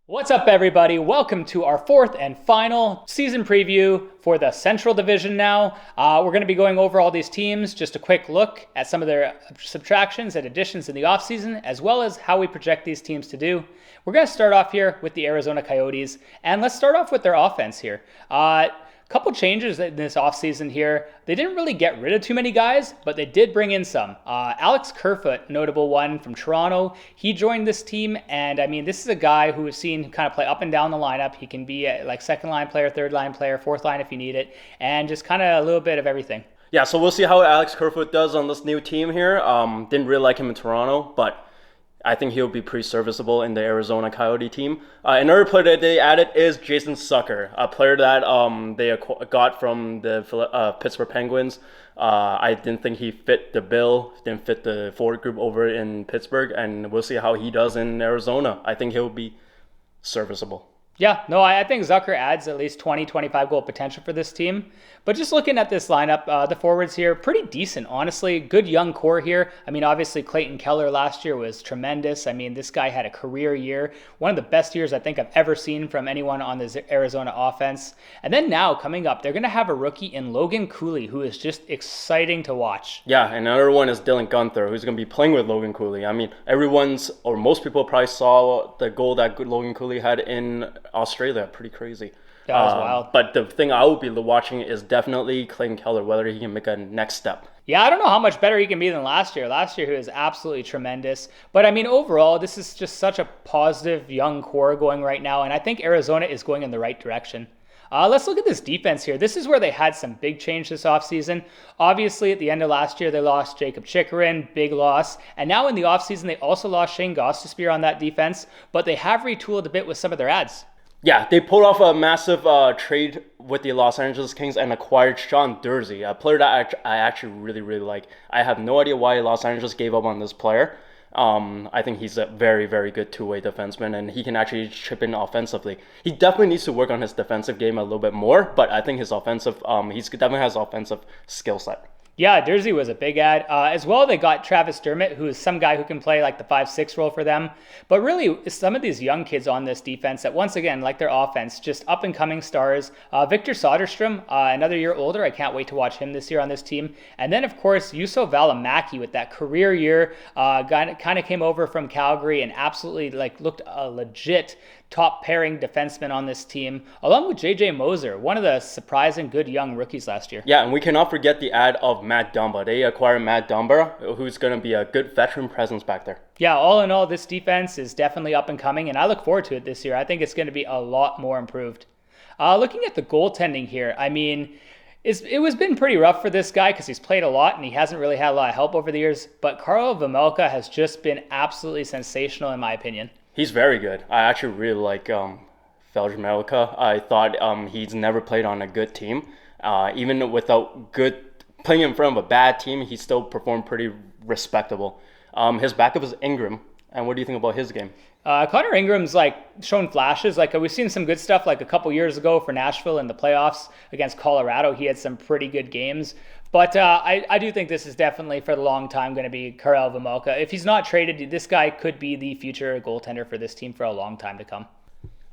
What's up, everybody? Welcome to our fourth and final season preview for the Central Division now. We're going to be going over all these teams, just a quick look at some of their subtractions and additions in the offseason, as well as how we project these teams to do. We're going to start off here with the Arizona Coyotes, and let's start off with their offense here. Couple changes in this offseason here. They didn't really get rid of too many guys, but they did bring in some. Alex Kerfoot, notable one from Toronto. He joined this team, and I mean, this is a guy who is seen kind of play up and down the lineup. He can be a, like second line player, third line player, fourth line if you need it, and just kind of a little bit of everything. Yeah, so we'll see how Alex Kerfoot does on this new team here. Didn't really like him in Toronto, but I think he'll be pretty serviceable in the Arizona Coyote team. Another player that they added is Jason Sucker, a player that they got from the Pittsburgh Penguins. I didn't think he fit the bill, didn't fit the forward group over in Pittsburgh, and we'll see how he does in Arizona. I think he'll be serviceable. Yeah, no, I think Zucker adds at least 20, 25 goal potential for this team. But just looking at this lineup, the forwards here, pretty decent, honestly. Good young core here. I mean, obviously, Clayton Keller last year was tremendous. I mean, this guy had a career year. One of the best years I think I've ever seen from anyone on this Arizona offense. And then now, coming up, they're going to have a rookie in Logan Cooley, who is just exciting to watch. Yeah, another one is Dylan Guenther, who's going to be playing with Logan Cooley. I mean, most people probably saw the goal that Logan Cooley had in Australia. Pretty crazy. That was wild. But the thing I will be watching is definitely Clayton Keller, whether he can make a next step. Yeah, I don't know how much better he can be than last year. Last year, he was absolutely tremendous. But I mean, overall, this is just such a positive young core going right now. And I think Arizona is going in the right direction. Let's look at this defense here. This is where they had some big change this offseason. Obviously, at the end of last year, they lost Jacob Chychrun, big loss. And now in the offseason, they also lost Shane Gostisbehere on that defense. But they have retooled a bit with some of their ads. Yeah, they pulled off a massive trade with the Los Angeles Kings and acquired Sean Durzi, a player that I actually really, really like. I have no idea why Los Angeles gave up on this player. I think he's a very, very good two-way defenseman, and he can actually chip in offensively. He definitely needs to work on his defensive game a little bit more, but I think his offensive, he definitely has offensive skill set. Yeah, Durzi was a big ad. As well, they got Travis Dermott, who is some guy who can play like the 5-6 role for them. But really, some of these young kids on this defense that, once again, like their offense, just up-and-coming stars. Victor Soderstrom, another year older. I can't wait to watch him this year on this team. And then, of course, Juuso Valimaki with that career year. Kind of came over from Calgary and absolutely looked a legit top pairing defenseman on this team, along with JJ Moser, one of the surprising good young rookies last year. Yeah, and we cannot forget the ad of Matt Dumba. They acquired Matt Dumba, who's going to be a good veteran presence back there. Yeah, all in all, this defense is definitely up and coming, and I look forward to it this year. I think it's going to be a lot more improved. Looking at the goaltending here, I mean, it was been pretty rough for this guy because he's played a lot and he hasn't really had a lot of help over the years, but Karel Vejmelka has just been absolutely sensational in my opinion. He's very good. I actually really like Vejmelka. I thought he's never played on a good team. Even without playing in front of a bad team, he still performed pretty respectable. His backup is Ingram. And what do you think about his game? Connor Ingram's shown flashes. We've seen some good stuff a couple years ago for Nashville in the playoffs against Colorado. He had some pretty good games. But I do think this is definitely for the long time going to be Karel Vejmelka. If he's not traded, this guy could be the future goaltender for this team for a long time to come.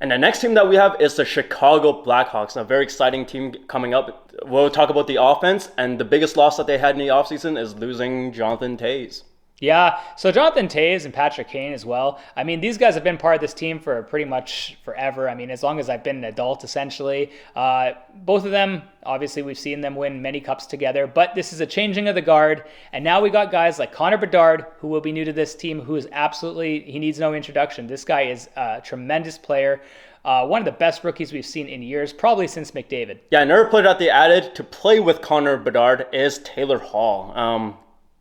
And the next team that we have is the Chicago Blackhawks, a very exciting team coming up. We'll talk about the offense, and the biggest loss that they had in the offseason is losing Jonathan Toews. Yeah, so Jonathan Toews and Patrick Kane as well. I mean, these guys have been part of this team for pretty much forever. I mean, as long as I've been an adult, essentially. Both of them, obviously, we've seen them win many cups together, but this is a changing of the guard. And now we got guys like Connor Bedard, who will be new to this team, who is he needs no introduction. This guy is a tremendous player. One of the best rookies we've seen in years, probably since McDavid. Yeah, another player that they added to play with Connor Bedard is Taylor Hall.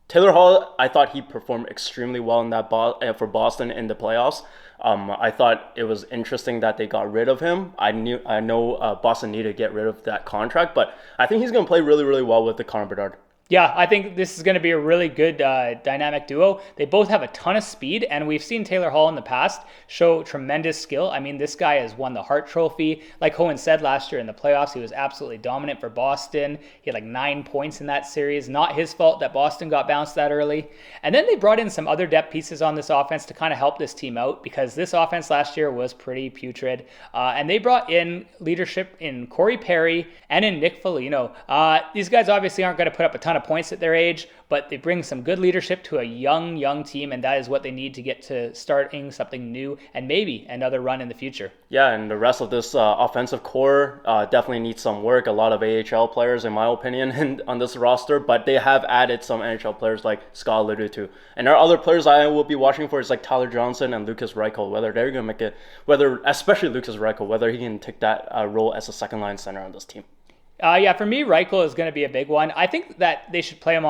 Taylor Hall, I thought he performed extremely well in that for Boston in the playoffs. I thought it was interesting that they got rid of him. I know Boston needed to get rid of that contract, but I think he's going to play really, really well with the Connor Bedard. Yeah, I think this is going to be a really good dynamic duo. They both have a ton of speed, and we've seen Taylor Hall in the past show tremendous skill. I mean, this guy has won the Hart Trophy. Like Hohen said last year in the playoffs, he was absolutely dominant for Boston. He had like 9 points in that series. Not his fault that Boston got bounced that early. And then they brought in some other depth pieces on this offense to kind of help this team out, because this offense last year was pretty putrid. And they brought in leadership in Corey Perry and in Nick Foligno. These guys obviously aren't going to put up a ton of points at their age, but they bring some good leadership to a young team, and that is what they need to get to starting something new and maybe another run in the future. Yeah, and the rest of this offensive core definitely needs some work. A lot of AHL players, in my opinion, on this roster, but they have added some NHL players like Scott alluded to. And there are other players I will be watching for, is like Tyler Johnson and Lucas Reichel, whether they're going to make it, especially Lucas Reichel, whether he can take that role as a second line center on this team. Yeah, for me, Reichel is going to be a big one. I think that they should play him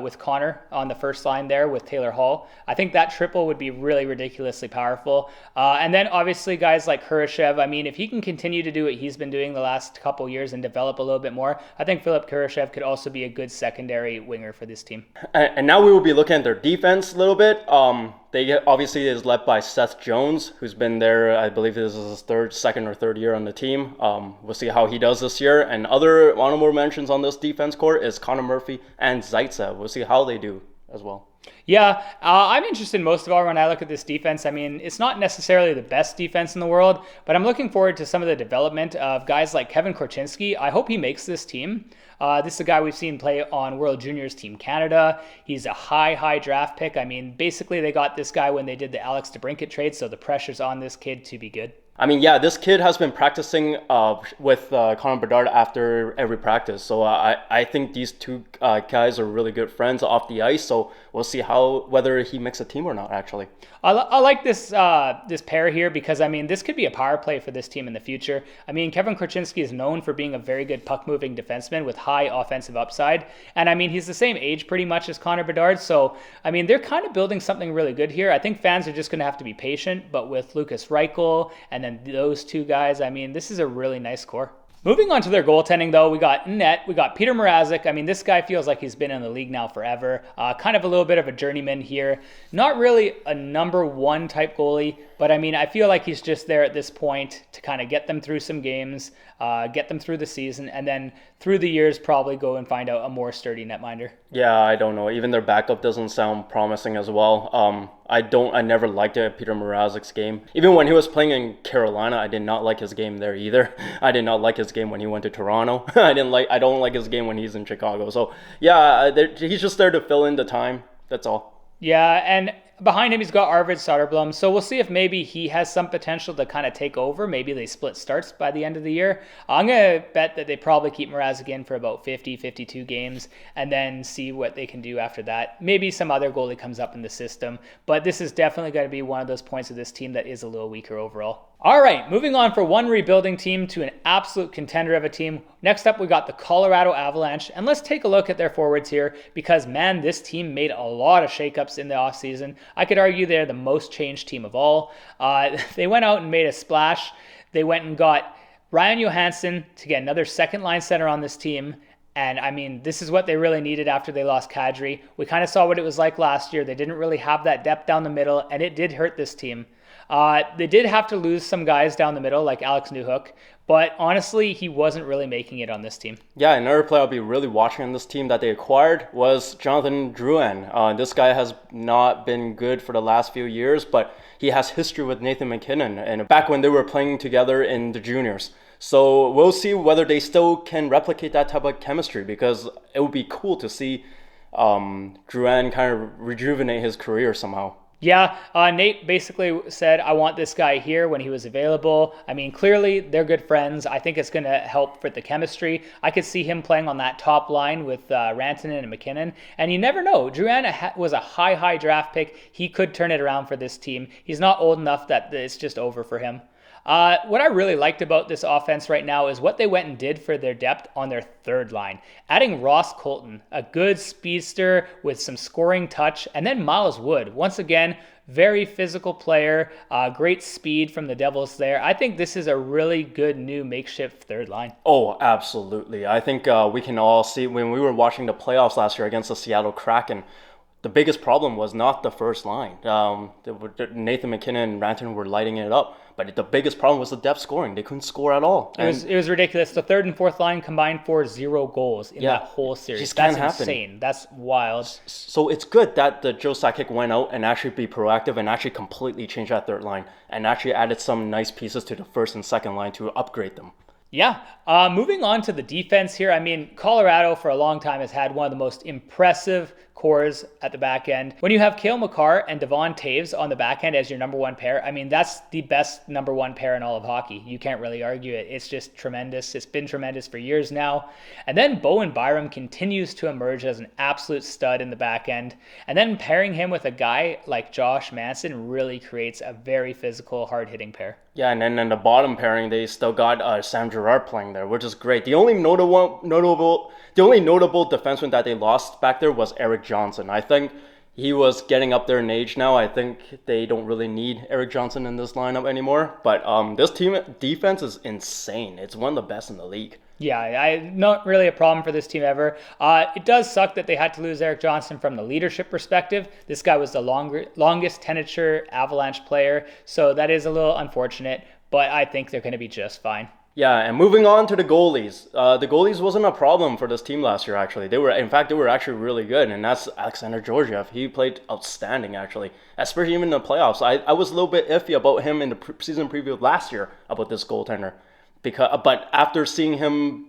with Connor on the first line there with Taylor Hall. I think that triple would be really ridiculously powerful. And then obviously guys like Kurashev. I mean, if he can continue to do what he's been doing the last couple years and develop a little bit more, I think Philip Kurashev could also be a good secondary winger for this team. And now we will be looking at their defense a little bit. They obviously is led by Seth Jones, who's been there, I believe this is his second or third year on the team. We'll see how he does this year. And other honorable mentions on this defense core is Connor Murphy and Zaitsev. We'll see how they do as well. Yeah, I'm interested most of all when I look at this defense. I mean, it's not necessarily the best defense in the world, but I'm looking forward to some of the development of guys like Kevin Korchinski. I hope he makes this team. This is a guy we've seen play on World Juniors Team Canada. He's a high draft pick. I mean, basically they got this guy when they did the Alex DeBrincat trade, so the pressure's on this kid to be good. I mean, yeah, this kid has been practicing with Connor Bedard after every practice. So I think these two guys are really good friends off the ice. So we'll see whether he makes a team or not, actually. I like this pair here because, I mean, this could be a power play for this team in the future. I mean, Kevin Korchinski is known for being a very good puck-moving defenseman with high offensive upside. And, I mean, he's the same age pretty much as Connor Bedard. So, I mean, they're kind of building something really good here. I think fans are just going to have to be patient. But with Lucas Reichel and then those two guys, I mean, this is a really nice core. Moving on to their goaltending, though, we got net, we got Peter Mrazek. I mean, this guy feels like he's been in the league now forever. Kind of a little bit of a journeyman here. Not really a number one type goalie, but I mean, I feel like he's just there at this point to kind of get them through some games, get them through the season, and then through the years probably go and find out a more sturdy netminder. Yeah, I don't know. Even their backup doesn't sound promising as well. I never liked Peter Mrazek's game. Even when he was playing in Carolina, I did not like his game there either. I did not like his game when he went to Toronto. I don't like his game when he's in Chicago. So yeah, he's just there to fill in the time. That's all. Yeah, and behind him, he's got Arvid Soderblom. So we'll see if maybe he has some potential to kind of take over. Maybe they split starts by the end of the year. I'm going to bet that they probably keep Mrazek in for about 50, 52 games and then see what they can do after that. Maybe some other goalie comes up in the system. But this is definitely going to be one of those points of this team that is a little weaker overall. All right, moving on for one rebuilding team to an absolute contender of a team. Next up, we got the Colorado Avalanche. And let's take a look at their forwards here because, man, this team made a lot of shakeups in the offseason. I could argue they're the most changed team of all. They went out and made a splash. They went and got Ryan Johansson to get another second-line center on this team. And, I mean, this is what they really needed after they lost Kadri. We kind of saw what it was like last year. They didn't really have that depth down the middle, and it did hurt this team. They did have to lose some guys down the middle, like Alex Newhook, but honestly, he wasn't really making it on this team. Yeah, another player I'll be really watching on this team that they acquired was Jonathan Drouin. This guy has not been good for the last few years, but he has history with Nathan McKinnon, and back when they were playing together in the juniors. So we'll see whether they still can replicate that type of chemistry, because it would be cool to see Drouin kind of rejuvenate his career somehow. Yeah, Nate basically said, I want this guy here when he was available. I mean, clearly they're good friends. I think it's going to help for the chemistry. I could see him playing on that top line with Rantanen and McKinnon. And you never know. Drouin was a high draft pick. He could turn it around for this team. He's not old enough that it's just over for him. What I really liked about this offense right now is what they went and did for their depth on their third line. Adding Ross Colton, a good speedster with some scoring touch, and then Miles Wood. Once again, Very physical player, great speed from the Devils there. I think this is a really good new makeshift third line. Oh, absolutely. I think we can all see when we were watching the playoffs last year against the Seattle Kraken, the biggest problem was not the first line. Nathan McKinnon and Rantanen were lighting it up, but the biggest problem was the depth scoring. They couldn't score at all. It was ridiculous. The third and fourth line combined for 0 goals in that whole series. Just That's can't happen. insane. That's wild. So it's good that the Joe Sakic went out and actually be proactive and actually completely change that third line and actually added some nice pieces to the first and second line to upgrade them. Yeah. Moving on to the defense here. I mean, Colorado for a long time has had one of the most impressive cores at the back end. When you have Cale Makar and Devon Toews on the back end as your number one pair, I mean, that's the best number one pair in all of hockey. You can't really argue it. It's just tremendous. It's been tremendous for years now. And then Bowen Byram continues to emerge as an absolute stud in the back end. And then pairing him with a guy like Josh Manson really creates a very physical, hard-hitting pair. Yeah, and then in the bottom pairing, they still got Sam Girard playing there, which is great. The only notable defenseman that they lost back there was Eric Johnson. I think he was getting up there in age now. I think they don't really need Eric Johnson in this lineup anymore. But this team defense is insane. It's one of the best in the league. Yeah, not really a problem for this team ever. It does suck that they had to lose Eric Johnson from the leadership perspective. This guy was the longest tenured Avalanche player, so that is a little unfortunate, but I think they're going to be just fine. Yeah, and moving on to the goalies. The goalies wasn't a problem for this team last year, actually. They were actually really good, and that's Alexander Georgiev. He played outstanding, actually, especially even in the playoffs. I was a little bit iffy about him in the season preview last year about this goaltender. But after seeing him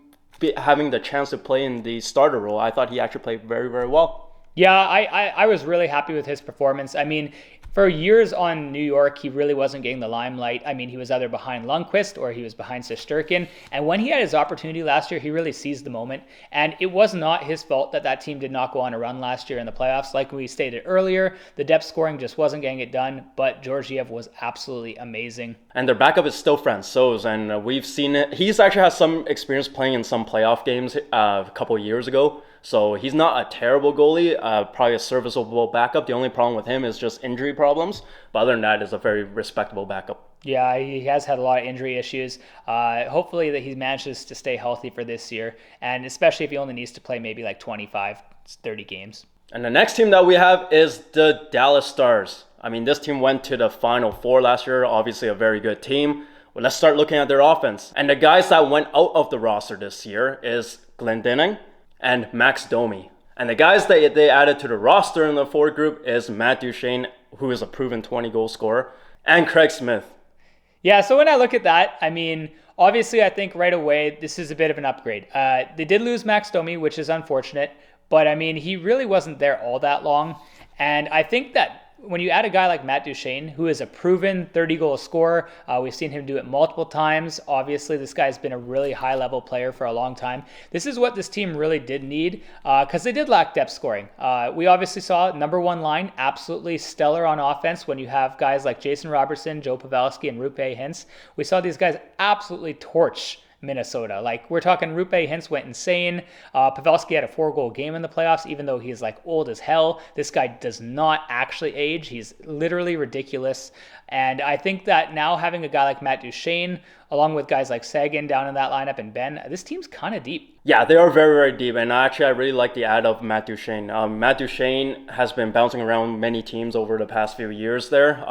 having the chance to play in the starter role, I thought he actually played very, very well. Yeah, I was really happy with his performance. I mean, for years on New York, he really wasn't getting the limelight. I mean, he was either behind Lundqvist or he was behind Shesterkin. And when he had his opportunity last year, he really seized the moment. And it was not his fault that team did not go on a run last year in the playoffs. Like we stated earlier, the depth scoring just wasn't getting it done. But Georgiev was absolutely amazing. And their backup is still Francouz, and we've seen it. He's actually has some experience playing in some playoff games a couple years ago. So he's not a terrible goalie, probably a serviceable backup. The only problem with him is just injury problems. But other than that, is a very respectable backup. Yeah, he has had a lot of injury issues. Hopefully that he manages to stay healthy for this year, and especially if he only needs to play maybe like 25, 30 games. And the next team that we have is the Dallas Stars. I mean, this team went to the Final Four last year, obviously a very good team. Well, let's start looking at their offense. And the guys that went out of the roster this year is Glendening and Max Domi. And the guys that they added to the roster in the forward group is Matt Duchene, who is a proven 20-goal scorer, and Craig Smith. Yeah, so when I look at that, I mean, obviously I think right away this is a bit of an upgrade. They did lose Max Domi, which is unfortunate, but I mean, he really wasn't there all that long. And I think that when you add a guy like Matt Duchene, who is a proven 30-goal scorer, we've seen him do it multiple times. Obviously, this guy's been a really high-level player for a long time. This is what this team really did need, because they did lack depth scoring. We obviously saw number one line, absolutely stellar on offense when you have guys like Jason Robertson, Joe Pavelski, and Roope Hintz. We saw these guys absolutely torch Minnesota. Like, we're talking Roope Hintz went insane. Pavelski had a 4-goal game in the playoffs, even though he's like old as hell. This guy does not actually age. He's literally ridiculous. And I think that now having a guy like Matt Duchene, along with guys like Sagan down in that lineup and Ben, this team's kind of deep. Yeah, they are very, very deep. And actually, I really like the add of Matt Duchene. Matt Duchene has been bouncing around many teams over the past few years there.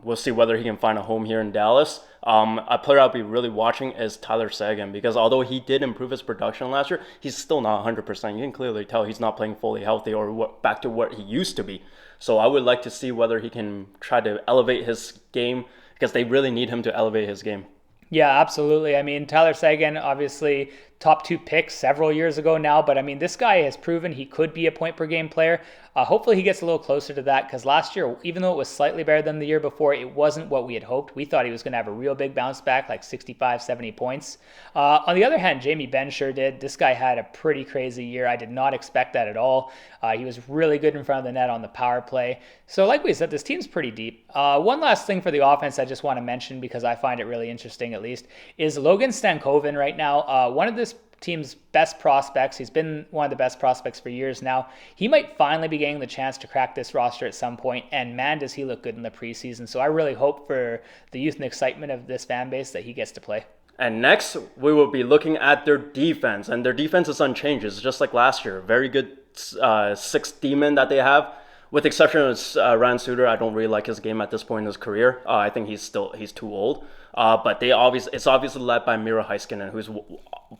We'll see whether he can find a home here in Dallas. A player I'll be really watching is Tyler Seguin, because although he did improve his production last year, he's still not 100%. You can clearly tell he's not playing fully healthy or back to what he used to be. So I would like to see whether he can try to elevate his game, because they really need him to elevate his game. Yeah, absolutely. I mean, Tyler Seguin, obviously top 2 picks several years ago now, but I mean, this guy has proven he could be a point per game player. Hopefully he gets a little closer to that, because last year, even though it was slightly better than the year before, it wasn't what we had hoped. We thought he was going to have a real big bounce back, like 65, 70 points. On the other hand, Jamie Benn sure did. This guy had a pretty crazy year. I did not expect that at all. He was really good in front of the net on the power play. So like we said, this team's pretty deep. One last thing for the offense I just want to mention, because I find it really interesting at least, is Logan Stankoven right now. One of this team's best prospects. He's been one of the best prospects for years now. He might finally be getting the chance to crack this roster at some point, and man, does he look good in the preseason. So I really hope for the youth and excitement of this fan base that he gets to play. And next, we will be looking at their defense, and their defense is unchanged. It's just like last year. Very good sixth demon that they have. With exception of Ryan Suter, I don't really like his game at this point in his career. I think he's too old. But it's obviously led by Miro Heiskanen, who's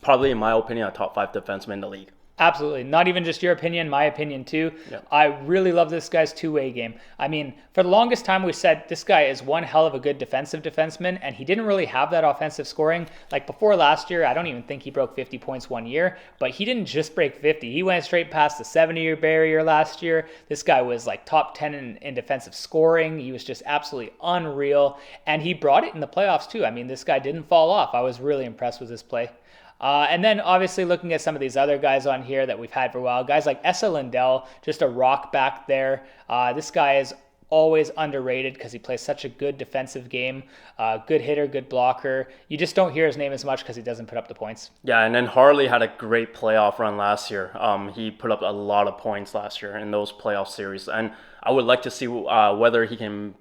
probably, in my opinion, a top 5 defenseman in the league. Absolutely. Not even just your opinion, my opinion too. Yeah. I really love this guy's two-way game. I mean, for the longest time we said this guy is one hell of a good defensive defenseman, and he didn't really have that offensive scoring. Like before last year, I don't even think he broke 50 points one year, but he didn't just break 50. He went straight past the 70-year barrier last year. This guy was like top 10 in defensive scoring. He was just absolutely unreal, and he brought it in the playoffs too. I mean, this guy didn't fall off. I was really impressed with his play. And then obviously looking at some of these other guys on here that we've had for a while, guys like Esa Lindell, just a rock back there. This guy is always underrated because he plays such a good defensive game, good hitter, good blocker. You just don't hear his name as much because he doesn't put up the points. Yeah, and then Harley had a great playoff run last year. He put up a lot of points last year in those playoff series, and I would like to see whether he can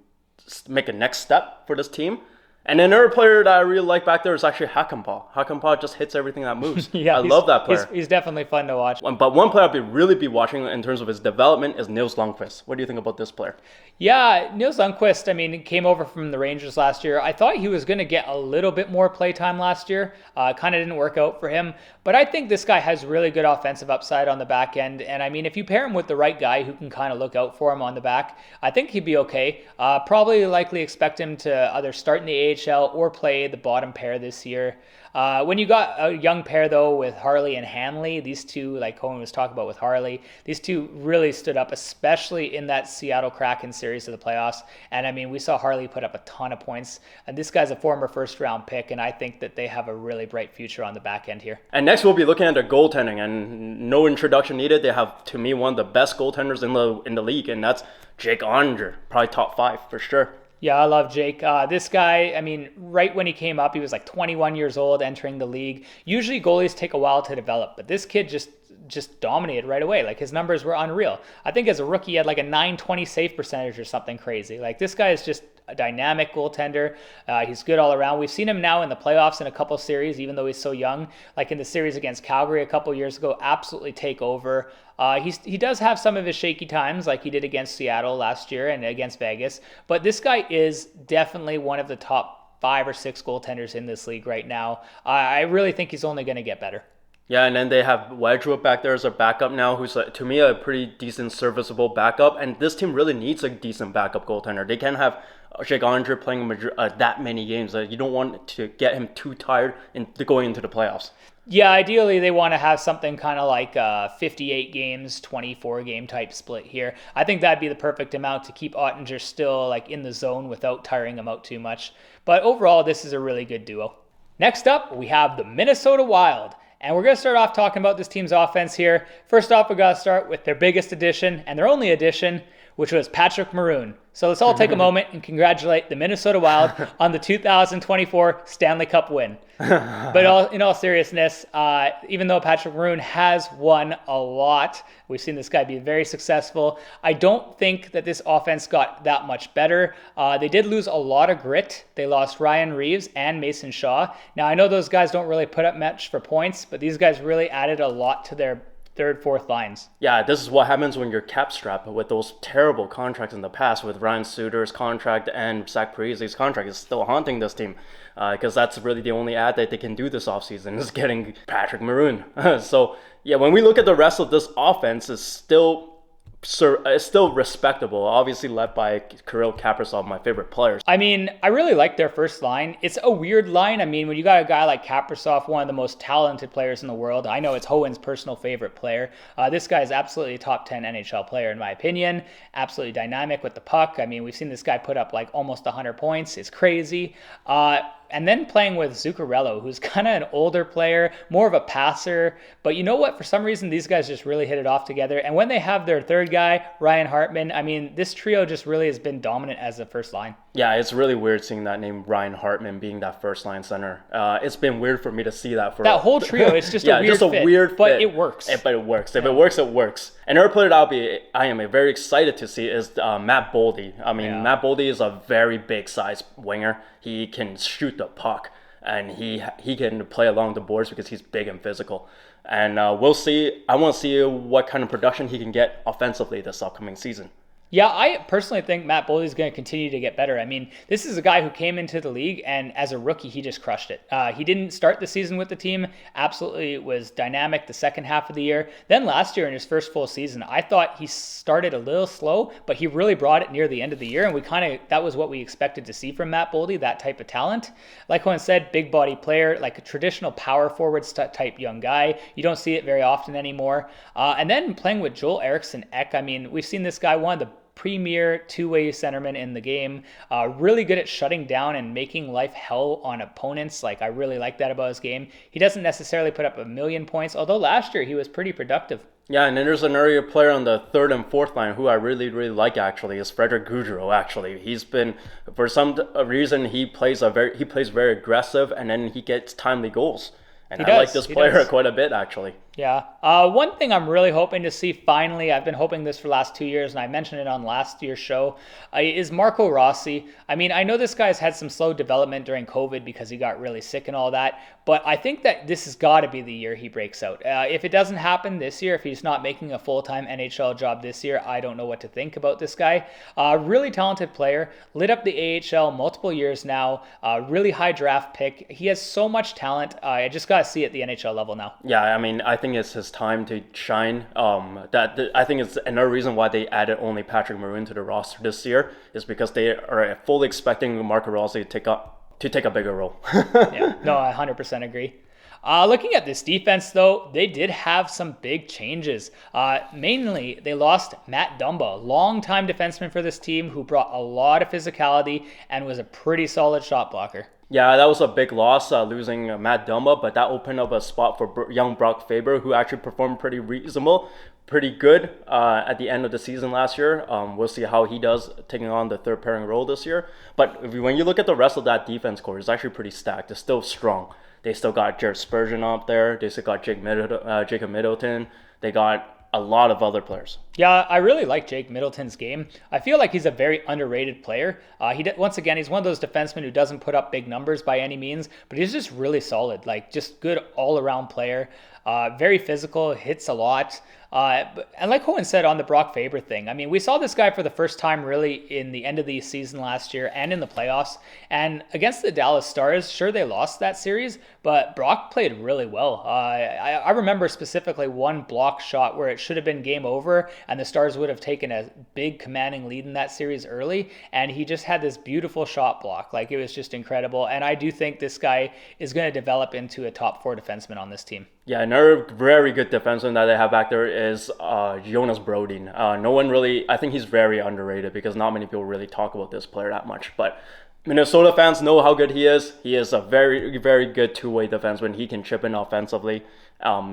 make a next step for this team. And another player that I really like back there is actually Hakanpää. Hakanpää just hits everything that moves. I love that player. He's definitely fun to watch. But one player I'd really be watching in terms of his development is Nils Lundqvist. What do you think about this player? Yeah, Nils Lundqvist, I mean, came over from the Rangers last year. I thought he was going to get a little bit more playtime last year. Kind of didn't work out for him. But I think this guy has really good offensive upside on the back end. And I mean, if you pair him with the right guy who can kind of look out for him on the back, I think he'd be okay. Probably likely expect him to either start in the AHL or play the bottom pair this year. When you got a young pair, though, with Harley and Hanley, these two, like Cohen was talking about with Harley, these two really stood up, especially in that Seattle Kraken series of the playoffs. And I mean, we saw Harley put up a ton of points. And this guy's a former first-round pick, and I think that they have a really bright future on the back end here. And next, we'll be looking at their goaltending, and no introduction needed. They have, to me, one of the best goaltenders in the league, and that's Jake Onger, probably top 5 for sure. Yeah, I love Jake. This guy, I mean, right when he came up, he was like 21 years old entering the league. Usually goalies take a while to develop, but this kid just dominated right away. Like his numbers were unreal. I think as a rookie, he had like a .920 save percentage or something crazy. Like this guy is just a dynamic goaltender. He's good all around. We've seen him now in the playoffs in a couple series, even though he's so young. Like in the series against Calgary a couple years ago, absolutely take over. He does have some of his shaky times, like he did against Seattle last year and against Vegas. But this guy is definitely one of the top 5 or 6 goaltenders in this league right now. I really think he's only going to get better. Yeah, and then they have Wedgwood back there as a backup now, who's, to me, a pretty decent, serviceable backup. And this team really needs a decent backup goaltender. They can't have Jake Onger playing that many games. You don't want to get him too tired going into the playoffs. Yeah, ideally they want to have something kind of like 58 games, 24 game type split here. I think that'd be the perfect amount to keep Ottinger still like in the zone without tiring him out too much. But overall, this is a really good duo. Next up, we have the Minnesota Wild. And we're going to start off talking about this team's offense here. First off, we got to start with their biggest addition and their only addition, which was Patrick Maroon. So let's all take a moment and congratulate the Minnesota Wild on the 2024 Stanley Cup win. But in all seriousness, even though Patrick Maroon has won a lot, we've seen this guy be very successful, I don't think that this offense got that much better. They did lose a lot of grit. They lost Ryan Reeves and Mason Shaw. Now, I know those guys don't really put up much for points, but these guys really added a lot to their third, fourth lines. Yeah, this is what happens when you're cap strapped with those terrible contracts in the past, with Ryan Suter's contract and Zach Parise's contract is still haunting this team, because that's really the only ad that they can do this offseason is getting Patrick Maroon. So yeah, when we look at the rest of this offense, it's still respectable, obviously led by Kirill Kaprizov, my favorite player. I mean, I really like their first line. It's a weird line. I mean, when you got a guy like Kaprizov, one of the most talented players in the world, I know it's Hohen's personal favorite player. This guy is absolutely a top 10 NHL player in my opinion. Absolutely dynamic with the puck. I mean, we've seen this guy put up like almost 100 points. It's crazy. And then playing with Zuccarello, who's kind of an older player, more of a passer. But you know what? For some reason, these guys just really hit it off together. And when they have their third guy, Ryan Hartman, I mean, this trio just really has been dominant as the first line. Yeah, it's really weird seeing that name Ryan Hartman being that first line center. It's been weird for me to see that for That whole trio. It's just yeah, a weird just a fit, weird but fit. it works. But it works. If it works, it works. Another player that I am very excited to see is Matt Boldy. I mean, Matt Boldy is a very big size winger. He can shoot the puck, and he can play along the boards because he's big and physical. And we'll see. I want to see what kind of production he can get offensively this upcoming season. Yeah, I personally think Matt Boldy is going to continue to get better. I mean, this is a guy who came into the league, and as a rookie, he just crushed it. He didn't start the season with the team. Absolutely was dynamic the second half of the year. Then last year in his first full season, I thought he started a little slow, but he really brought it near the end of the year, and that was what we expected to see from Matt Boldy, that type of talent. Like Juan said, big body player, like a traditional power forward type young guy. You don't see it very often anymore. And then playing with Joel Eriksson Ek, I mean, we've seen this guy, one of the premier two-way centerman in the game, really good at shutting down and making life hell on opponents. Like, I really like that about his game. He doesn't necessarily put up 1,000,000 points, although last year he was pretty productive. Yeah, and then there's another player on the third and fourth line who I really, really like, actually, is Frederick Gaudreau, actually. He's been, for some reason, he plays very aggressive, and then he gets timely goals. And I like this player quite a bit, actually. Yeah. One thing I'm really hoping to see finally, I've been hoping this for the last 2 years, and I mentioned it on last year's show, is Marco Rossi. I mean, I know this guy's had some slow development during COVID because he got really sick and all that, but I think that this has got to be the year he breaks out. If it doesn't happen this year, if he's not making a full-time NHL job this year, I don't know what to think about this guy. Really talented player, lit up the AHL multiple years now, really high draft pick. He has so much talent. I just got to see it at the NHL level now. Yeah, I mean, I think it's his time to shine. I think it's another reason why they added only Patrick Maroon to the roster this year is because they are fully expecting Marco Rossi to take a bigger role. Yeah, no, I 100% agree. Looking at this defense, though, they did have some big changes. Mainly, they lost Matt Dumba, longtime defenseman for this team who brought a lot of physicality and was a pretty solid shot blocker. Yeah, that was a big loss, losing Matt Dumba, but that opened up a spot for young Brock Faber, who actually performed pretty good at the end of the season last year. We'll see how he does taking on the third pairing role this year. But when you look at the rest of that defense core, it's actually pretty stacked. It's still strong. They still got Jared Spurgeon up there. They still got Jacob Middleton. They got a lot of other players. Yeah, I really like Jake Middleton's game. I feel like he's a very underrated player. Once again, he's one of those defensemen who doesn't put up big numbers by any means, but he's just really solid, like just good all-around player. Very physical, hits a lot. And like Owen said on the Brock Faber thing, I mean, we saw this guy for the first time really in the end of the season last year and in the playoffs. And against the Dallas Stars, sure, they lost that series, but Brock played really well. I remember specifically one block shot where it should have been game over and the Stars would have taken a big commanding lead in that series early. And he just had this beautiful shot block. Like, it was just incredible. And I do think this guy is going to develop into a top 4 defenseman on this team. Yeah, another very good defenseman that they have back there is Jonas Brodin. I think he's very underrated because not many people really talk about this player that much. But Minnesota fans know how good he is. He is a very, very good two-way defenseman. He can chip in offensively.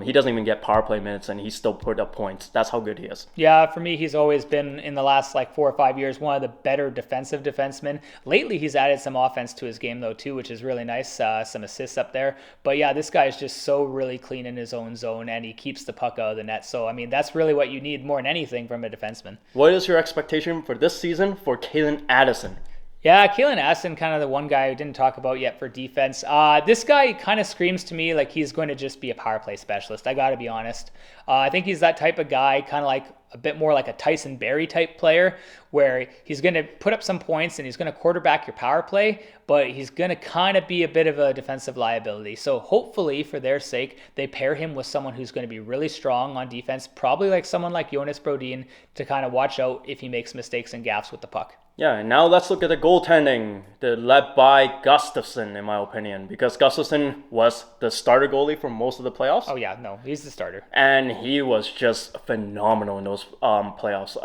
He doesn't even get power play minutes, and he still put up points. That's how good he is. Yeah, for me, he's always been, in the last 4 or 5 years, one of the better defensive defensemen. Lately, he's added some offense to his game, though, too, which is really nice. Some assists up there. But yeah, this guy is just so really clean in his own zone, and he keeps the puck out of the net. So, I mean, that's really what you need more than anything from a defenseman. What is your expectation for this season for Calen Addison? Yeah, Calen Addison, kind of the one guy I didn't talk about yet for defense. This guy kind of screams to me like he's going to just be a power play specialist. I got to be honest. I think he's that type of guy, kind of like a bit more like a Tyson Barrie type player, where he's going to put up some points and he's going to quarterback your power play, but he's going to kind of be a bit of a defensive liability. So hopefully, for their sake, they pair him with someone who's going to be really strong on defense, probably like someone like Jonas Brodin, to kind of watch out if he makes mistakes and gaffes with the puck. Yeah, and now let's look at the goaltending, led by Gustafsson, in my opinion, because Gustafsson was the starter goalie for most of the playoffs. Oh yeah, no, he's the starter. And he was just phenomenal in those playoffs.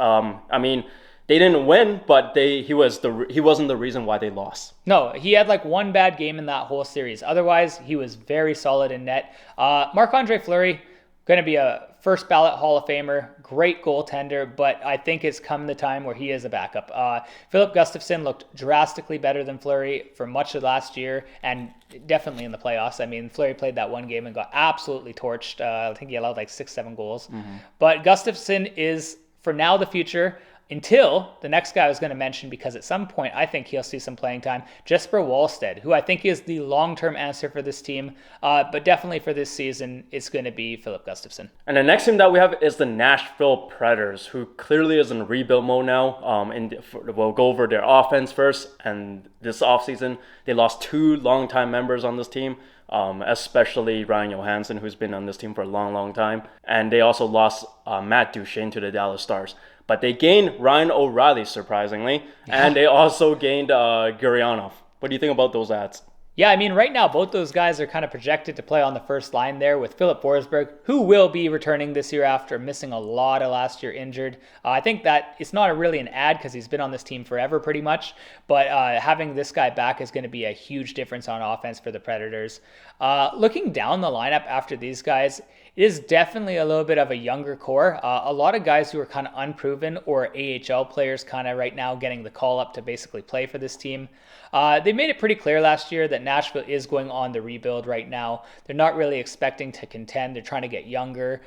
I mean, they didn't win, but he wasn't the reason why they lost. No, he had one bad game in that whole series. Otherwise, he was very solid in net. Marc-Andre Fleury, going to be a first ballot Hall of Famer, great goaltender, but I think it's come the time where he is a backup. Philip Gustafsson looked drastically better than Fleury for much of last year, and definitely in the playoffs. I mean, Fleury played that one game and got absolutely torched. I think he allowed like 6-7 goals. But Gustafsson is, for now, the future. Until the next guy I was going to mention, because at some point I think he'll see some playing time, Jesper Wallstedt, who I think is the long-term answer for this team. But definitely for this season, it's going to be Philip Gustafsson. And the next team that we have is the Nashville Predators, who clearly is in rebuild mode now. We'll go over their offense first. And this offseason, they lost 2 longtime members on this team, especially Ryan Johansson, who's been on this team for a long, long time. And they also lost Matt Duchene to the Dallas Stars. But they gained Ryan O'Reilly, surprisingly, and they also gained Gurianov. What do you think about those ads? Yeah, I mean, right now, both those guys are kind of projected to play on the first line there with Philip Forsberg, who will be returning this year after missing a lot of last year injured. I think that it's not really an ad because he's been on this team forever pretty much, but having this guy back is going to be a huge difference on offense for the Predators. Looking down the lineup after these guys, it is definitely a little bit of a younger core. A lot of guys who are kind of unproven or AHL players kind of right now getting the call up to basically play for this team. They made it pretty clear last year that Nashville is going on the rebuild right now. They're not really expecting to contend. They're trying to get younger.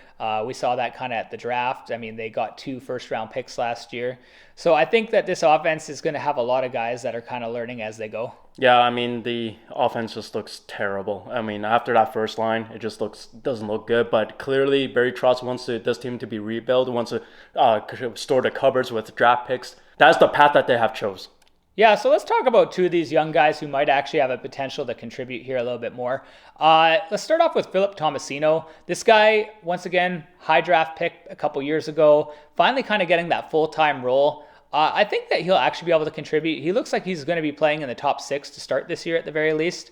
We saw that kind of at the draft. I mean, they got 2 first-round picks last year. So I think that this offense is going to have a lot of guys that are kind of learning as they go. Yeah, I mean, the offense just looks terrible. I mean, after that first line, it just doesn't look good. But clearly, Barry Trotz wants this team to be rebuilt, wants to store the cupboards with draft picks. That's the path that they have chose. Yeah, so let's talk about 2 of these young guys who might actually have a potential to contribute here a little bit more. Let's start off with Philip Tomasino. This guy, once again, high draft pick a couple years ago, finally kind of getting that full-time role. I think that he'll actually be able to contribute. He looks like he's going to be playing in the top 6 to start this year at the very least.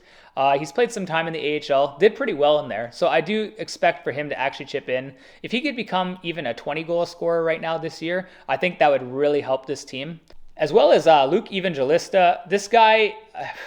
He's played some time in the AHL, did pretty well in there. So I do expect for him to actually chip in. If he could become even a 20-goal scorer right now this year, I think that would really help this team. As well as Luke Evangelista. This guy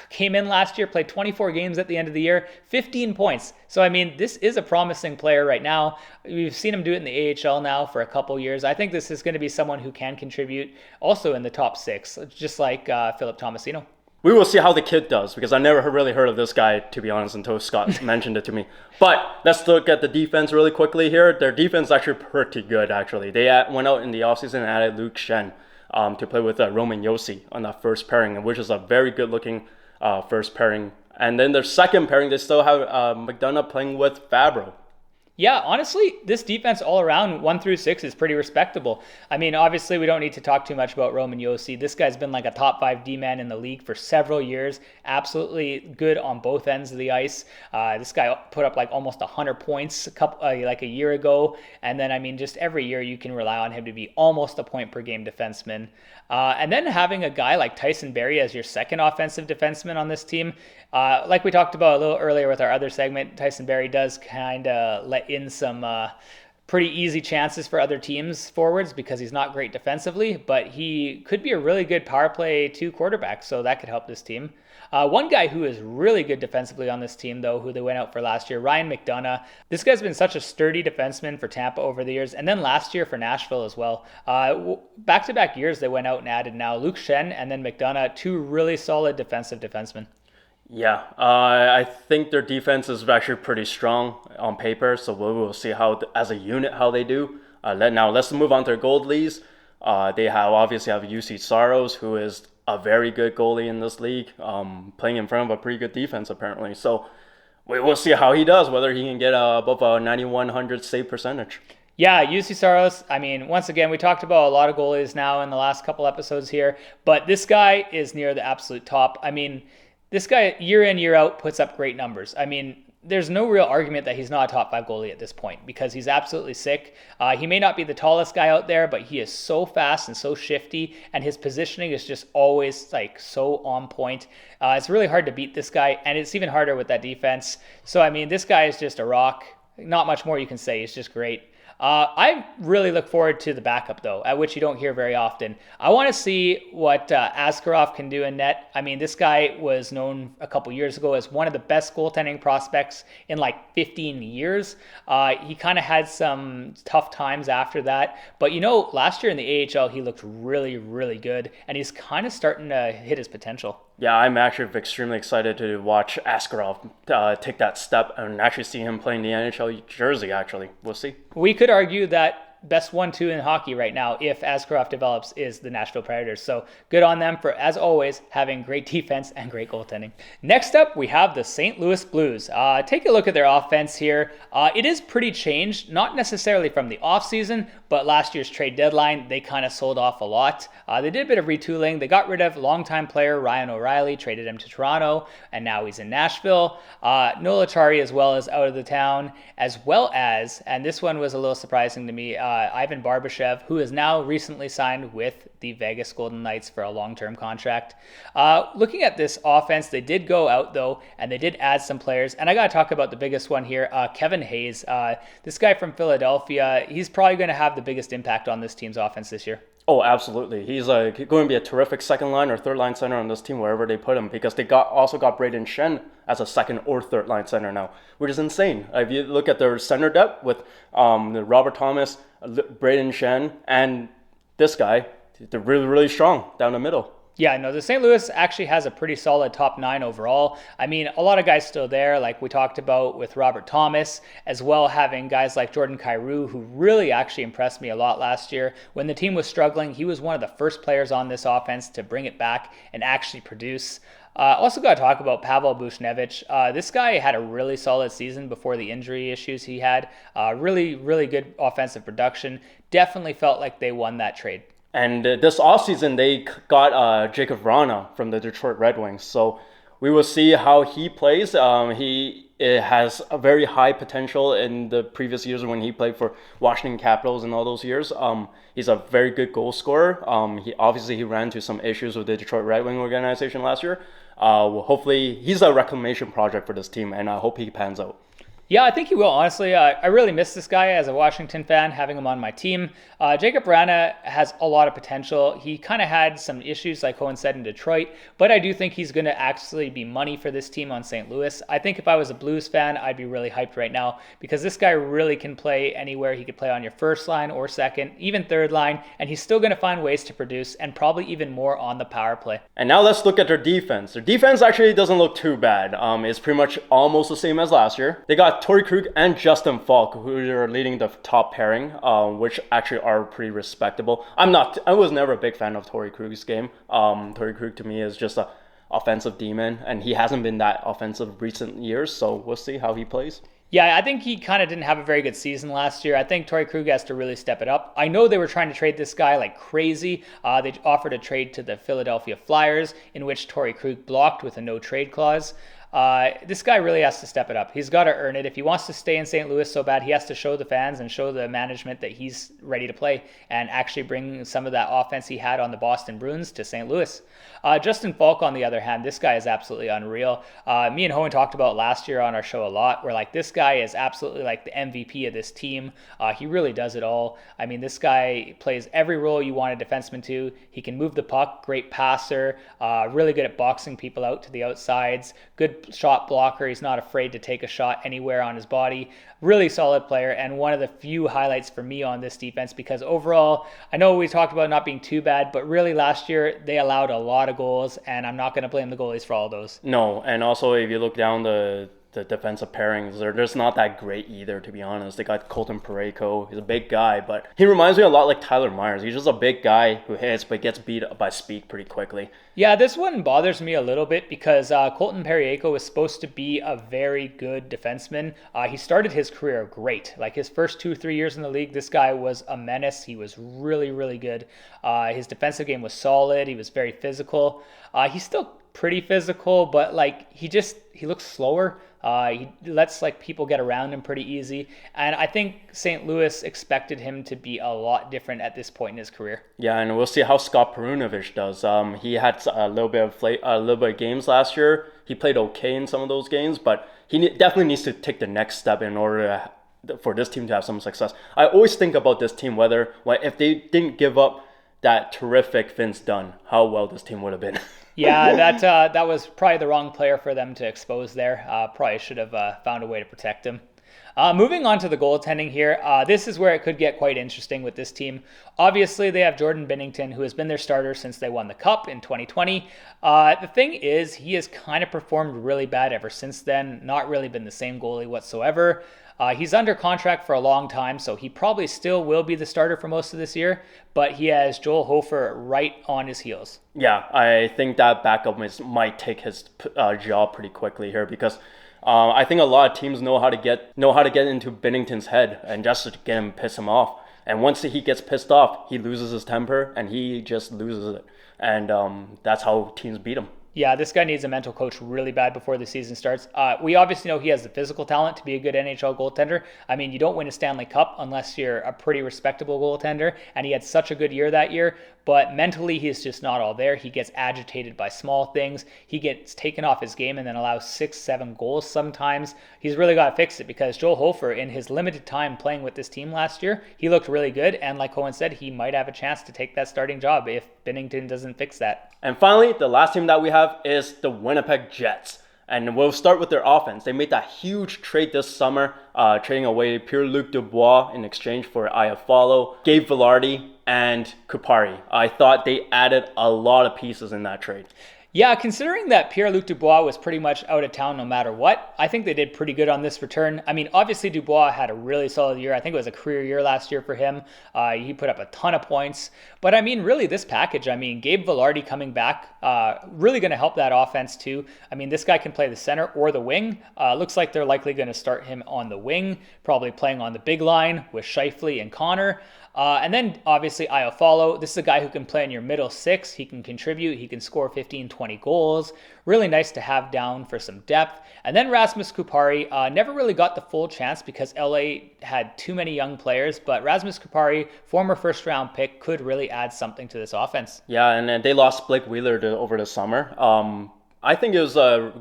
came in last year, played 24 games at the end of the year, 15 points. So, I mean, this is a promising player right now. We've seen him do it in the AHL now for a couple years. I think this is going to be someone who can contribute also in the top 6, just like Philip Tomasino. We will see how the kid does, because I never really heard of this guy, to be honest, until Scott mentioned it to me. But let's look at the defense really quickly here. Their defense is actually pretty good, actually. They went out in the offseason and added Luke Shen to play with Roman Josi on that first pairing, which is a very good-looking first pairing. And then their second pairing, they still have McDonough playing with Fabro. Yeah, honestly, this defense all around 1 through 6 is pretty respectable. I mean, obviously, we don't need to talk too much about Roman Josi. This guy's been like a top 5 D-man in the league for several years. Absolutely good on both ends of the ice. This guy put up like almost 100 points like a year ago. And then, I mean, just every year you can rely on him to be almost a point per game defenseman. And then having a guy like Tyson Barrie as your second offensive defenseman on this team, like we talked about a little earlier with our other segment, Tyson Barrie does kind of let in some pretty easy chances for other teams forwards because he's not great defensively, but he could be a really good power play 2 quarterback, so that could help this team. One guy who is really good defensively on this team, though, who they went out for last year, Ryan McDonough. This guy's been such a sturdy defenseman for Tampa over the years, and then last year for Nashville as well. Back-to-back years they went out and added now Luke Shen and then McDonough, 2 really solid defensive defensemen. Yeah, I think their defense is actually pretty strong on paper, so we'll see how, as a unit, how they do. Now, let's move on to their goalies. They obviously have UC Saros, who is a very good goalie in this league, playing in front of a pretty good defense, apparently. So we will see how he does, whether he can get above a 9,100 save percentage. Yeah, UC Saros, I mean, once again, we talked about a lot of goalies now in the last couple episodes here, but this guy is near the absolute top. I mean, this guy, year in, year out, puts up great numbers. I mean, there's no real argument that he's not a top 5 goalie at this point because he's absolutely sick. He may not be the tallest guy out there, but he is so fast and so shifty, and his positioning is just always like so on point. It's really hard to beat this guy, and it's even harder with that defense. So, I mean, this guy is just a rock. Not much more you can say. He's just great. I really look forward to the backup, though, at which you don't hear very often. I want to see what Askarov can do in net. I mean, this guy was known a couple years ago as one of the best goaltending prospects in like 15 years. He kind of had some tough times after that. But, last year in the AHL, he looked really, really good. And he's kind of starting to hit his potential. Yeah, I'm actually extremely excited to watch Askarov take that step and actually see him playing the NHL jersey, actually. We'll see. We could argue that best 1-2 in hockey right now, if Askarov develops, is the Nashville Predators. So good on them for, as always, having great defense and great goaltending. Next up, we have the St. Louis Blues. Take a look at their offense here. It is pretty changed, not necessarily from the offseason, but last year's trade deadline, they kind of sold off a lot. They did a bit of retooling. They got rid of longtime player Ryan O'Reilly, traded him to Toronto, and now he's in Nashville. Noel Acciari as well as out of the town, as well as, and this one was a little surprising to me, Ivan Barbashev, who is now recently signed with the Vegas Golden Knights for a long-term contract. Looking at this offense, they did go out, though, and they did add some players. And I got to talk about the biggest one here, Kevin Hayes. This guy from Philadelphia, he's probably going to have the biggest impact on this team's offense this year. Oh, absolutely. He's going to be a terrific second line or third line center on this team wherever they put him, because they also got Braden Shen as a second or third line center now, which is insane. If you look at their center depth with Robert Thomas, Braden Shen, and this guy, they're really, really strong down the middle. Yeah, no, the St. Louis actually has a pretty solid top 9 overall. I mean, a lot of guys still there, like we talked about with Robert Thomas, as well having guys like Jordan Kyrou, who really actually impressed me a lot last year. When the team was struggling, he was one of the first players on this offense to bring it back and actually produce. Also got to talk about Pavel Buchnevich. This guy had a really solid season before the injury issues he had. Really, really good offensive production. Definitely felt like they won that trade. And this offseason, they got Jacob Vrana from the Detroit Red Wings. So we will see how he plays. He has a very high potential in the previous years when he played for Washington Capitals and all those years. He's a very good goal scorer. He ran into some issues with the Detroit Red Wing organization last year. Hopefully, he's a reclamation project for this team, and I hope he pans out. Yeah, I think he will, honestly. I really miss this guy as a Washington fan, having him on my team. Jacob Vrana has a lot of potential. He kind of had some issues, like Cohen said, in Detroit, but I do think he's going to actually be money for this team on St. Louis. I think if I was a Blues fan, I'd be really hyped right now, because this guy really can play anywhere. He could play on your first line or second, even third line, and he's still going to find ways to produce, and probably even more on the power play. And now let's look at their defense. Their defense actually doesn't look too bad. It's pretty much almost the same as last year. They got Torrey Krug and Justin Falk, who are leading the top pairing, which actually are pretty respectable. I was never a big fan of Torrey Krug's game. Torrey Krug to me is just an offensive demon, and he hasn't been that offensive recent years, so we'll see how he plays. Yeah, I think he kind of didn't have a very good season last year. I think Torrey Krug has to really step it up. I know they were trying to trade this guy like crazy. They offered a trade to the Philadelphia Flyers, in which Torrey Krug blocked with a no-trade clause. This guy really has to step it up. He's got to earn it. If he wants to stay in St. Louis so bad, he has to show the fans and show the management that he's ready to play and actually bring some of that offense he had on the Boston Bruins to St. Louis. Justin Falk, on the other hand, this guy is absolutely unreal. Me and Hohen talked about last year on our show a lot, where like this guy is absolutely like the MVP of this team. He really does it all. I mean, this guy plays every role you want a defenseman to. He can move the puck, great passer, really good at boxing people out to the outsides, good shot blocker. He's not afraid to take a shot anywhere on his body. Really solid player, and one of the few highlights for me on this defense, because overall, I know we talked about not being too bad, but really last year they allowed a lot of goals, and I'm not going to blame the goalies for all those. No, and also if you look down the defensive pairings, they're just not that great either, to be honest. They got Colton Parayko. He's a big guy, but he reminds me a lot like Tyler Myers. He's just a big guy who hits but gets beat up by speed pretty quickly. Yeah, this one bothers me a little bit because Colton Parayko was supposed to be a very good defenseman. He started his career great. Like his first 2-3 years in the league, this guy was a menace. He was really, really good. His defensive game was solid. He was very physical. He's still pretty physical, but like he looks slower. He lets like people get around him pretty easy, and I think St. Louis expected him to be a lot different at this point in his career. Yeah, and we'll see how Scott Perunovich does. He had a little bit of games last year. He played okay in some of those games, but he definitely needs to take the next step in order to for this team to have some success. I always think about this team if they didn't give up that terrific Vince Dunn, how well this team would have been. Yeah, that was probably the wrong player for them to expose there. Probably should have found a way to protect him. Moving on to the goaltending here, this is where it could get quite interesting with this team. Obviously, they have Jordan Binnington, who has been their starter since they won the Cup in 2020. The thing is, he has kind of performed really bad ever since then, not really been the same goalie whatsoever. He's under contract for a long time, so he probably still will be the starter for most of this year, but he has Joel Hofer right on his heels. Yeah, I think that backup might take his job pretty quickly here because I think a lot of teams know how to get into Binnington's head and just to get him, piss him off. And once he gets pissed off, he loses his temper and he just loses it. And that's how teams beat him. Yeah, this guy needs a mental coach really bad before the season starts. We obviously know he has the physical talent to be a good NHL goaltender. I mean, you don't win a Stanley Cup unless you're a pretty respectable goaltender, and he had such a good year that year. But mentally, he's just not all there. He gets agitated by small things. He gets taken off his game and then allows 6-7 goals sometimes. He's really got to fix it because Joel Hofer, in his limited time playing with this team last year, he looked really good. And like Cohen said, he might have a chance to take that starting job if Binnington doesn't fix that. And finally, the last team that we have is the Winnipeg Jets. And we'll start with their offense. They made that huge trade this summer, trading away Pierre-Luc Dubois in exchange for Iafallo, Gabe Vilardi, and Kupari. I thought they added a lot of pieces in that trade. Yeah, considering that Pierre-Luc Dubois was pretty much out of town no matter what, I think they did pretty good on this return. I mean, obviously Dubois had a really solid year. I think it was a career year last year for him. He put up a ton of points. But I mean, really this package, Gabe Vilardi coming back, really going to help that offense too. I mean, this guy can play the center or the wing. Looks like they're likely going to start him on the wing, probably playing on the big line with Scheifele and Connor. And then obviously Iafallo. This is a guy who can play in your middle six. He can contribute. He can score 15, 20 goals. Really nice to have down for some depth. And then Rasmus Kupari never really got the full chance because LA had too many young players. But Rasmus Kupari, former first round pick, could really add something to this offense. Yeah, and then they lost Blake Wheeler over the summer. I think it was a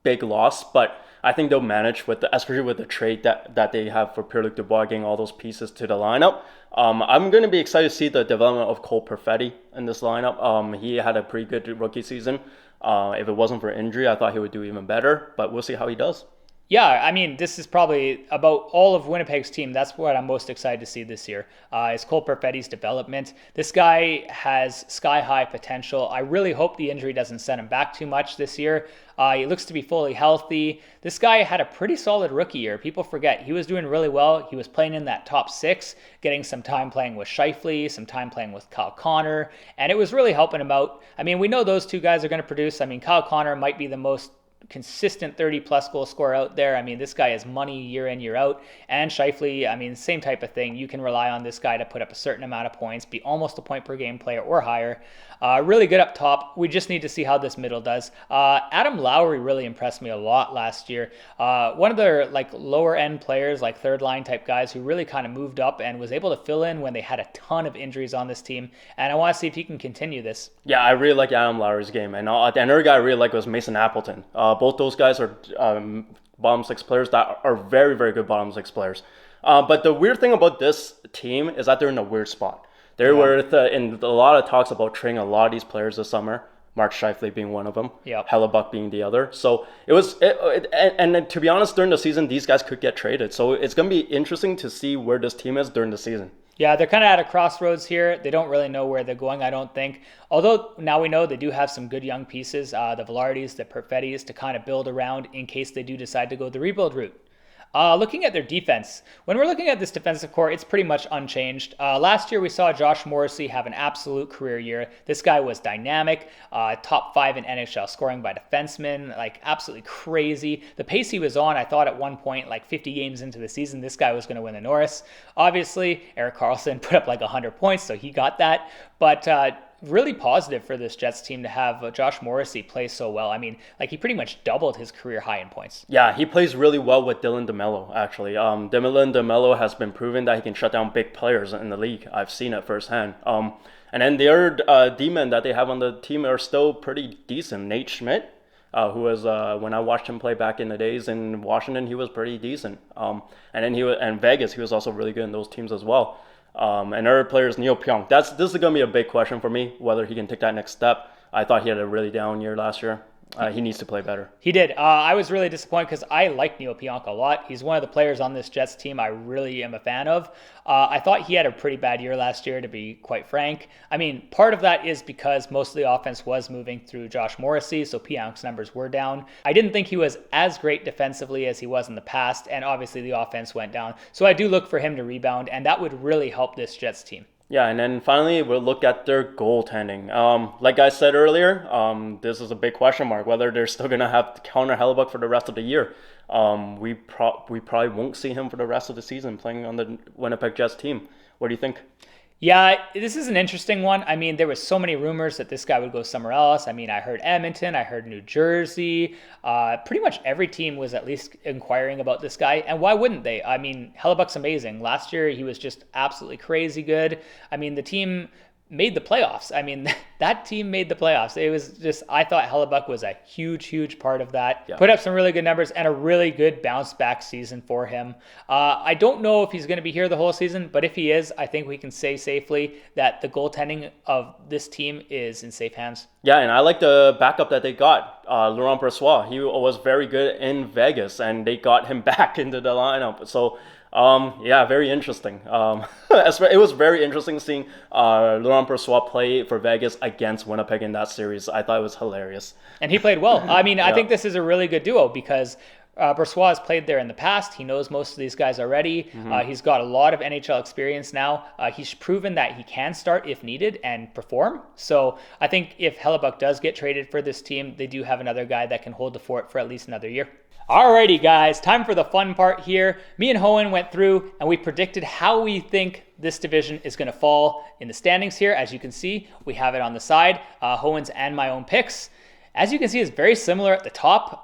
big loss, but I think they'll manage especially with the trade that they have for Pierre-Luc Dubois, getting all those pieces to the lineup. I'm going to be excited to see the development of Cole Perfetti in this lineup. He had a pretty good rookie season. If it wasn't for injury, I thought he would do even better, but we'll see how he does. Yeah, this is probably about all of Winnipeg's team. That's what I'm most excited to see this year, is Cole Perfetti's development. This guy has sky-high potential. I really hope the injury doesn't set him back too much this year. He looks to be fully healthy. This guy had a pretty solid rookie year. People forget he was doing really well. He was playing in that top six, getting some time playing with Scheifele, some time playing with Kyle Connor, and it was really helping him out. We know those two guys are going to produce. Kyle Connor might be the most consistent 30-plus goal scorer out there. This guy is money year in, year out. And Scheifele, same type of thing. You can rely on this guy to put up a certain amount of points, be almost a point per game player or higher. Really good up top. We just need to see how this middle does. Adam Lowry really impressed me a lot last year. One of their lower end players, third line type guys who really kind of moved up and was able to fill in when they had a ton of injuries on this team. And I want to see if he can continue this. Yeah, I really like Adam Lowry's game. And another guy I really like was Mason Appleton. Both those guys are bottom six players that are very, very good bottom six players. But the weird thing about this team is that they're in a weird spot. They were in a lot of talks about trading a lot of these players this summer. Mark Scheifele being one of them, Hellebuck being the other. So and to be honest, during the season, these guys could get traded. So it's going to be interesting to see where this team is during the season. Yeah, they're kind of at a crossroads here. They don't really know where they're going, I don't think. Although now we know they do have some good young pieces, the Vilardis, the Perfettis, to kind of build around in case they do decide to go the rebuild route. Looking at their defense, when we're looking at this defensive core, it's pretty much unchanged. Last year, we saw Josh Morrissey have an absolute career year. This guy was dynamic, top 5 in NHL scoring by defensemen, absolutely crazy. The pace he was on, I thought at one point, 50 games into the season, this guy was going to win the Norris. Obviously, Erik Karlsson put up 100 points, so he got that. But really positive for this Jets team to have Josh Morrissey play so well. He pretty much doubled his career high in points. Yeah, he plays really well with Dylan DeMello, actually. Dylan DeMello has been proven that he can shut down big players in the league. I've seen it firsthand. And then the other D-men that they have on the team are still pretty decent. Nate Schmidt, who was when I watched him play back in the days in Washington, he was pretty decent. And then and Vegas, he was also really good in those teams as well. Another player is Neil Pionk. This is going to be a big question for me, whether he can take that next step. I thought he had a really down year last year. He needs to play better. He did. I was really disappointed because I like Neil Pionk a lot. He's one of the players on this Jets team I really am a fan of. I thought he had a pretty bad year last year, to be quite frank. I mean, part of that is because most of the offense was moving through Josh Morrissey, so Pionk's numbers were down. I didn't think he was as great defensively as he was in the past, and obviously the offense went down. So I do look for him to rebound, and that would really help this Jets team. Yeah, and then finally, we'll look at their goaltending. Like I said earlier, this is a big question mark, whether they're still going to have Connor Hellebuyck for the rest of the year. We probably won't see him for the rest of the season playing on the Winnipeg Jets team. What do you think? Yeah, this is an interesting one. I mean, there was so many rumors that this guy would go somewhere else. I mean, I heard Edmonton, I heard New Jersey. Pretty much every team was at least inquiring about this guy. And why wouldn't they? I mean, Hellebuck's amazing. Last year, he was just absolutely crazy good. I mean, the team made the playoffs. I mean, that team made the playoffs. It was just, I thought Hellebuyck was a huge part of that. Yeah. Put up some really good numbers and a really good bounce back season for him. I don't know if he's going to be here the whole season, but if he is, I think we can say safely that the goaltending of this team is in safe hands. Yeah, and I like the backup that they got, Laurent Brossoit. He was very good in Vegas, and they got him back into the lineup. So, yeah, very interesting. It was very interesting seeing Laurent Brossoit play for Vegas against Winnipeg in that series. I thought it was hilarious. And he played well. I mean, yeah. I think this is a really good duo because Brossoit has played there in the past. He knows most of these guys already. Mm-hmm. He's got a lot of NHL experience now. He's proven that he can start if needed and perform. So I think if Hellebuyck does get traded for this team, they do have another guy that can hold the fort for at least another year. Alrighty, guys, time for the fun part here. Me and Hohen went through and we predicted how we think this division is going to fall in the standings here. As you can see, we have it on the side, Hohen's and my own picks. As you can see, it's very similar at the top.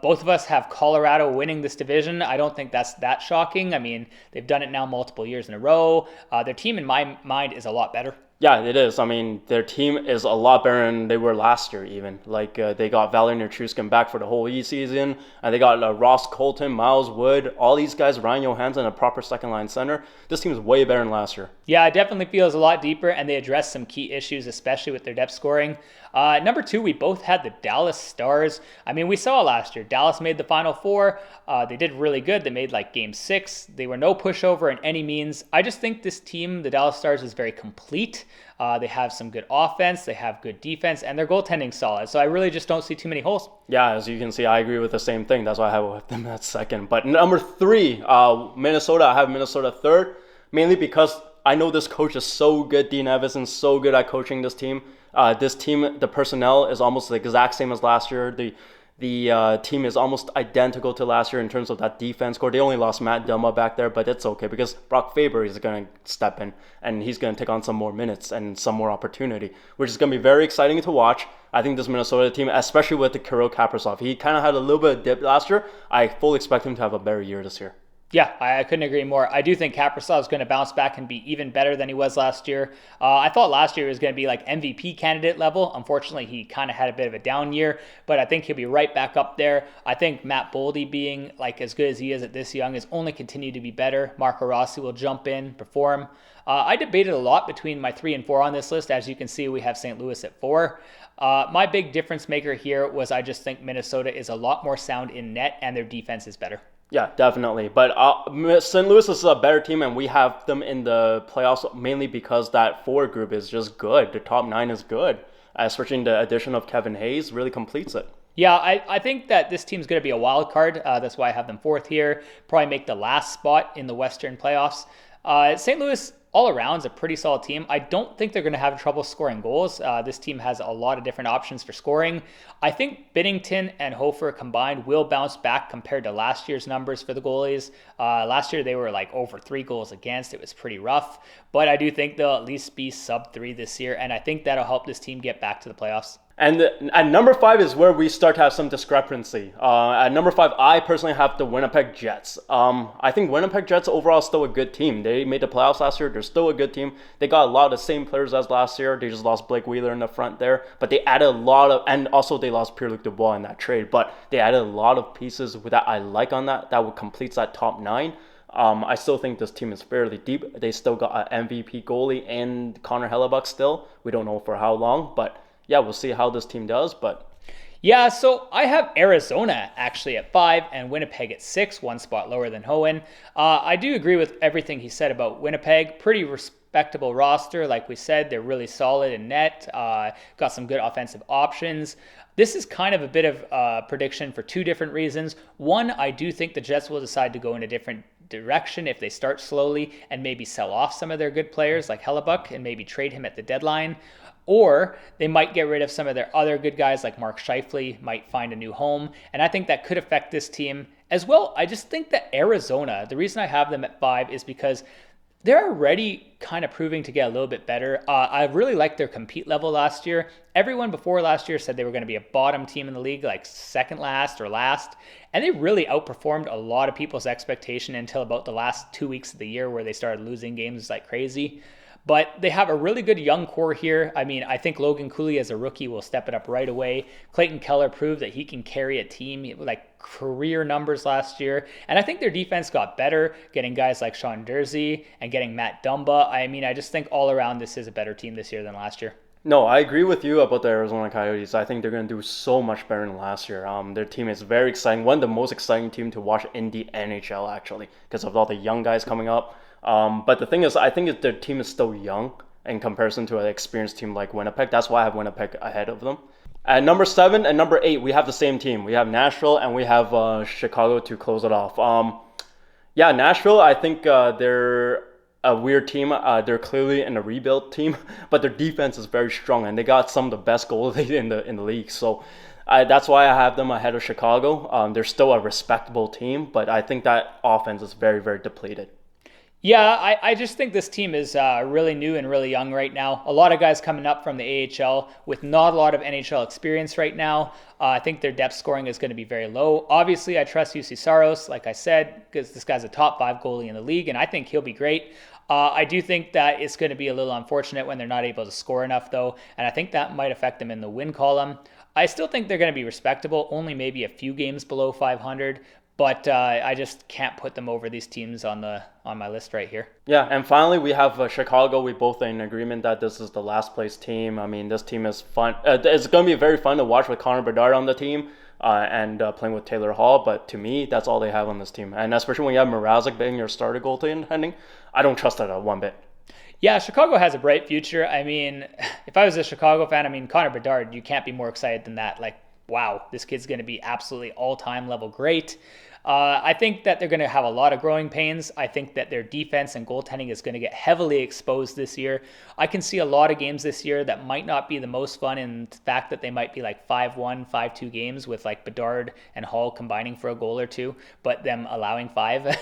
Both of us have Colorado winning this division. I don't think that's that shocking. I mean, they've done it now multiple years in a row. Their team, in my mind, is a lot better. Yeah, it is. I mean, their team is a lot better than they were last year even. Like, they got Vladimir Truskin back for the whole season, and they got Ross Colton, Miles Wood, all these guys, Ryan Johansson, a proper second-line center. This team is way better than last year. Yeah, it definitely feels a lot deeper, and they address some key issues, especially with their depth scoring. Number 2, we both had the Dallas Stars. I mean, we saw last year, Dallas made the Final Four. They did really good. They made like Game 6. They were no pushover in any means. I just think this team, the Dallas Stars, is very complete. They have some good offense, they have good defense, and their goaltending solid. So I really just don't see too many holes. Yeah, as you can see, I agree with the same thing. That's why I have them at second. But number 3, Minnesota. I have Minnesota third, mainly because I know this coach is so good. Dean Evanson's so good at coaching this team. This team, the personnel is almost the exact same as last year. The team is almost identical to last year in terms of that defense core. They only lost Matt Dumba back there, but it's okay because Brock Faber is going to step in and he's going to take on some more minutes and some more opportunity, which is going to be very exciting to watch. I think this Minnesota team, especially with the Kirill Kaprizov, he kind of had a little bit of dip last year. I fully expect him to have a better year this year. Yeah, I couldn't agree more. I do think Kaprizov is going to bounce back and be even better than he was last year. I thought last year was going to be like MVP candidate level. Unfortunately, he kind of had a bit of a down year, but I think he'll be right back up there. I think Matt Boldy being like as good as he is at this young is only continue to be better. Marco Rossi will jump in, perform. I debated a lot between my 3 and 4 on this list. As you can see, we have St. Louis at 4. My big difference maker here was I just think Minnesota is a lot more sound in net and their defense is better. Yeah, definitely. But St. Louis is a better team, and we have them in the playoffs mainly because that forward group is just good. The top 9 is good. Especially the addition of Kevin Hayes really completes it. Yeah, I think that this team's going to be a wild card. That's why I have them 4th here. Probably make the last spot in the Western playoffs. St. Louis, all around, is a pretty solid team. I don't think they're going to have trouble scoring goals. This team has a lot of different options for scoring. I think Binnington and Hofer combined will bounce back compared to last year's numbers for the goalies. Last year, they were like over 3 goals against. It was pretty rough. But I do think they'll at least be sub 3 this year, and I think that'll help this team get back to the playoffs. And at number 5 is where we start to have some discrepancy. At number 5, I personally have the Winnipeg Jets. I think Winnipeg Jets overall is still a good team. They made the playoffs last year. They're still a good team. They got a lot of the same players as last year. They just lost Blake Wheeler in the front there. But they added a lot of, and also they lost Pierre-Luc Dubois in that trade. But they added a lot of pieces that I like on that would complete that top 9. I still think this team is fairly deep. They still got an MVP goalie and Connor Hellebuck still. We don't know for how long, but yeah, we'll see how this team does. But yeah, so I have Arizona actually at 5 and Winnipeg at 6, one spot lower than Hohen. I do agree with everything he said about Winnipeg. Pretty respectable roster. Like we said, they're really solid in net. Got some good offensive options. This is kind of a bit of a prediction for 2 different reasons. One, I do think the Jets will decide to go in a different direction if they start slowly and maybe sell off some of their good players like Hellebuck and maybe trade him at the deadline. Or they might get rid of some of their other good guys like Mark Scheifele, might find a new home. And I think that could affect this team as well. I just think that Arizona, the reason I have them at 5 is because they're already kind of proving to get a little bit better. I really liked their compete level last year. Everyone before last year said they were going to be a bottom team in the league, like second last or last. And they really outperformed a lot of people's expectation until about the last 2 weeks of the year where they started losing games like crazy. But they have a really good young core here. I mean, I think Logan Cooley as a rookie will step it up right away. Clayton Keller proved that he can carry a team like career numbers last year. And I think their defense got better, getting guys like Sean Dursey and getting Matt Dumba. I mean, I just think all around this is a better team this year than last year. no, I agree with you about the Arizona Coyotes. I think they're going to do so much better than last year. Their team is very exciting. One of the most exciting teams to watch in the NHL, actually, because of all the young guys coming up. But the thing is, I think their team is still young in comparison to an experienced team like Winnipeg. That's why I have Winnipeg ahead of them. At number 7 and number 8, we have the same team. We have Nashville and we have Chicago to close it off. Yeah, Nashville, I think they're a weird team. They're clearly in a rebuild team, but their defense is very strong and they got some of the best goalies in the league. So that's why I have them ahead of Chicago. They're still a respectable team, but I think that offense is very, very depleted. Yeah, I just think this team is really new and really young right now. A lot of guys coming up from the AHL with not a lot of NHL experience right now. I think their depth scoring is going to be very low. Obviously, I trust UC Saros, like I said, because this guy's a top 5 goalie in the league, and I think he'll be great. I do think that it's going to be a little unfortunate when they're not able to score enough, though, and I think that might affect them in the win column. I still think they're going to be respectable, only maybe a few games below 500, but I just can't put them over these teams on my list right here. Yeah, and finally we have Chicago. We both are in agreement that this is the last place team. I mean, this team is fun. It's going to be very fun to watch with Connor Bedard on the team and playing with Taylor Hall. But to me, that's all they have on this team. And especially when you have Mrazek being your starter goaltending, I don't trust that one bit. Yeah, Chicago has a bright future. I mean, if I was a Chicago fan, I mean, Connor Bedard, you can't be more excited than that. Like, wow, this kid's going to be absolutely all-time level great. I think that they're going to have a lot of growing pains. I think that their defense and goaltending is going to get heavily exposed this year. I can see a lot of games this year that might not be the most fun in the fact that they might be like 5-1, 5-2 games with like Bedard and Hall combining for a goal or two, but them allowing 5.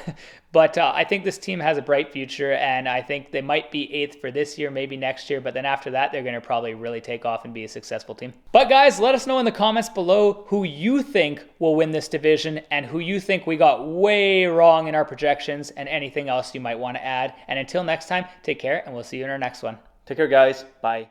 But I think this team has a bright future, and I think they might be 8th for this year, maybe next year, but then after that, they're going to probably really take off and be a successful team. But guys, let us know in the comments below who you think will win this division and who you think we got way wrong in our projections and anything else you might want to add. And until next time, take care, and we'll see you in our next one. Take care, guys. Bye.